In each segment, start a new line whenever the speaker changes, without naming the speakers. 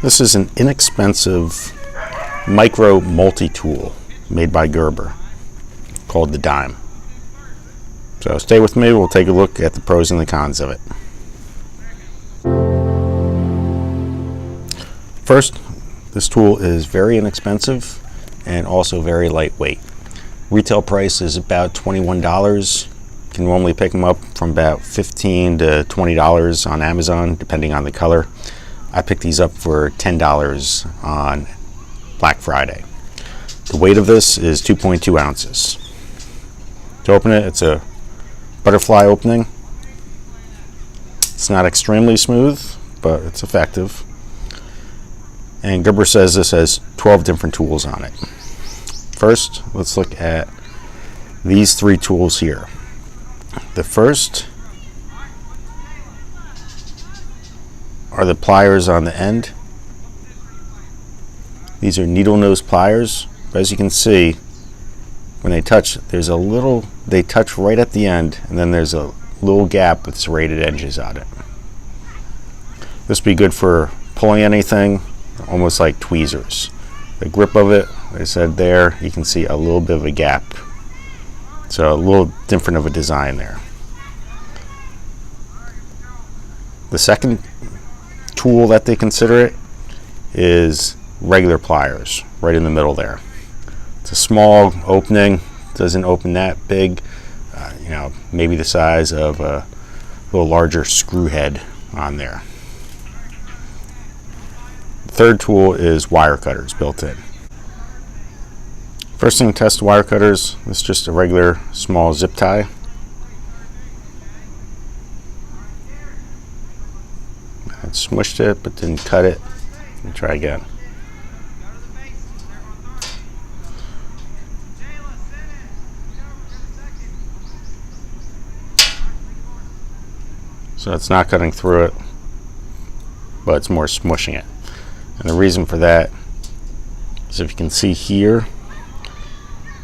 This is an inexpensive micro multi-tool made by Gerber called the Dime. So stay with me, we'll take a look at the pros and the cons of it. First, this tool is very inexpensive and also very lightweight. Retail price is about $21. You can normally pick them up from about $15 to $20 on Amazon, depending on the color. I picked these up for $10 on Black Friday. The weight of this is 2.2 ounces. To open it, it's a butterfly opening. It's not extremely smooth, but it's effective. And Gerber says this has 12 different tools on it. First, let's look at these three tools here. The first are the pliers on the end. These are needle nose pliers. But as you can see, when they touch, they touch right at the end, and then there's a little gap with serrated edges on it. This would be good for pulling anything, almost like tweezers. The grip of it, like I said there, you can see a little bit of a gap. So a little different of a design there. The second tool that they consider it is regular pliers, right in the middle there. It's a small opening, doesn't open that big, maybe the size of a little larger screw head on there. The third tool is wire cutters built in. First thing to test wire cutters is just a regular small zip tie. I smushed it but didn't cut it. Let me try again. So it's not cutting through it, but it's more smushing it. And the reason for that is, if you can see here,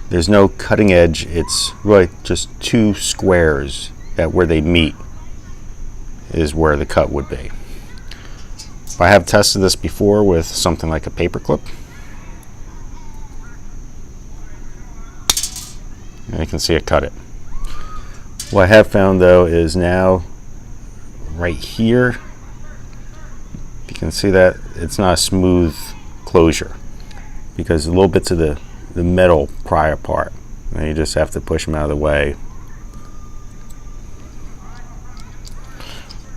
there's no cutting edge. It's really just two squares that where they meet is where the cut would be. I have tested this before with something like a paper clip. And you can see it cut it. What I have found though is now right here, you can see that it's not a smooth closure because the little bits of the metal pry apart, and you just have to push them out of the way.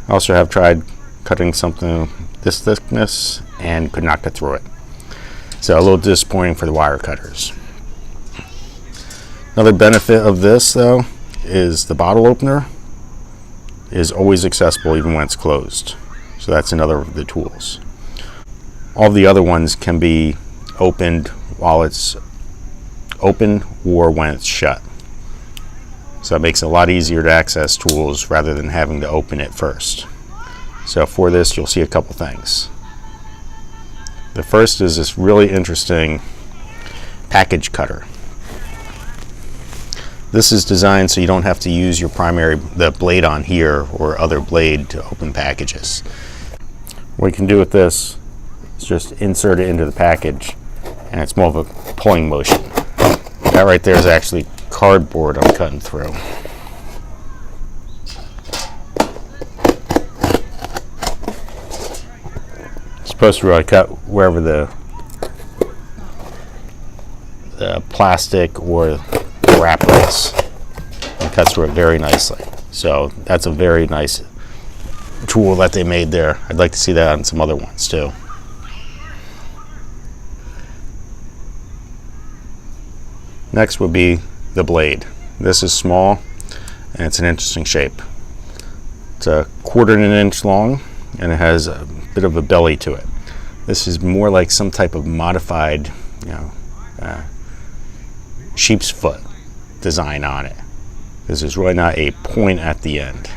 I also have tried cutting something this thickness and could not get through it. So a little disappointing for the wire cutters. Another benefit of this though is the bottle opener is always accessible even when it's closed. So that's another of the tools. All the other ones can be opened while it's open or when it's shut. So it makes it a lot easier to access tools rather than having to open it first. So for this, you'll see a couple things. The first is this really interesting package cutter. This is designed so you don't have to use the blade on here or other blade to open packages. What you can do with this is just insert it into the package, and it's more of a pulling motion. That right there is actually cardboard I'm cutting through. It's supposed to really cut wherever the plastic or the wrapper is. It cuts through it very nicely. So that's a very nice tool that they made there. I'd like to see that on some other ones too. Next would be the blade. This is small and it's an interesting shape. It's a 1/4 inch long and it has a bit of a belly to it. This is more like some type of modified, sheep's foot design on it. This is really not a point at the end.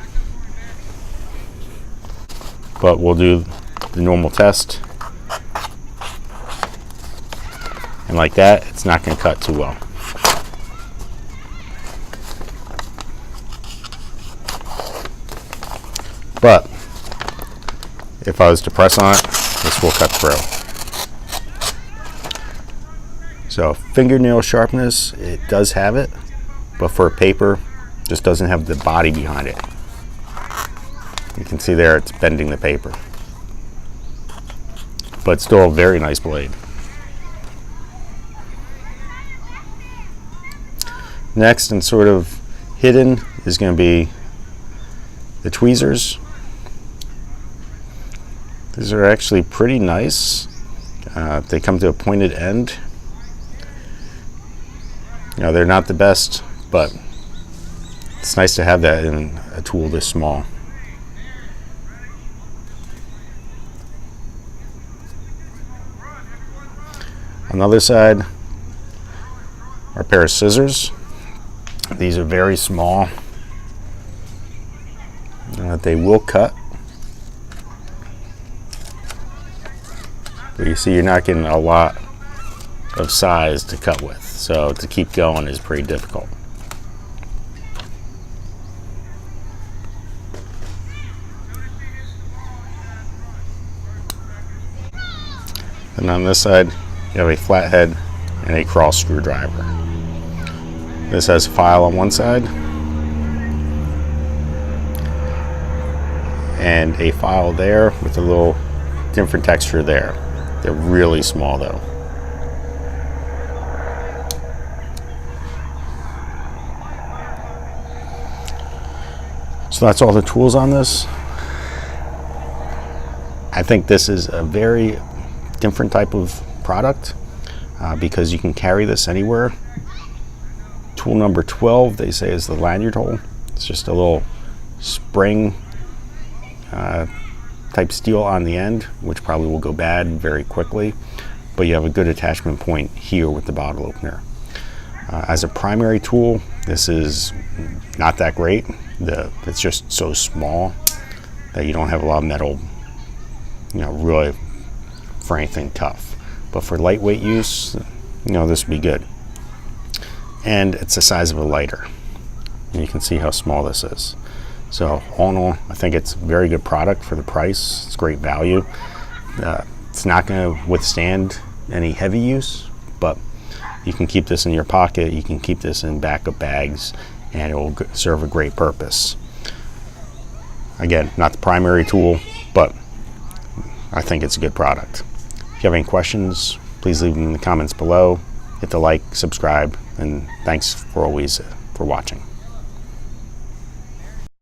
But we'll do the normal test. And like that, it's not going to cut too well. But if I was to press on it, this will cut through. So fingernail sharpness, it does have it, but for paper, just doesn't have the body behind it. You can see there it's bending the paper, but still a very nice blade. Next, and sort of hidden, is going to be the tweezers. These are actually pretty nice. They come to a pointed end. You know, they're not the best, but it's nice to have that in a tool this small. On the other side, our pair of scissors. These are very small. They will cut. But you see, you're not getting a lot of size to cut with, so to keep going is pretty difficult. And on this side, you have a flathead and a cross screwdriver. This has a file on one side and a file there with a little different texture there. They're really small though. So that's all the tools on this. I think this is a very different type of product because you can carry this anywhere. Tool number 12, they say, is the lanyard hole. It's just a little spring type steel on the end, which probably will go bad very quickly, but you have a good attachment point here with the bottle opener. As a primary tool, this is not that great. It's just so small that you don't have a lot of metal, you know, really for anything tough. But for lightweight use, you know, this would be good. And it's the size of a lighter. And you can see how small this is. So all in all, I think it's a very good product for the price. It's great value. It's not going to withstand any heavy use, but you can keep this in your pocket. You can keep this in backup bags, and it will serve a great purpose. Again, not the primary tool, but I think it's a good product. If you have any questions, please leave them in the comments below. Hit the like, subscribe, and thanks for always for watching.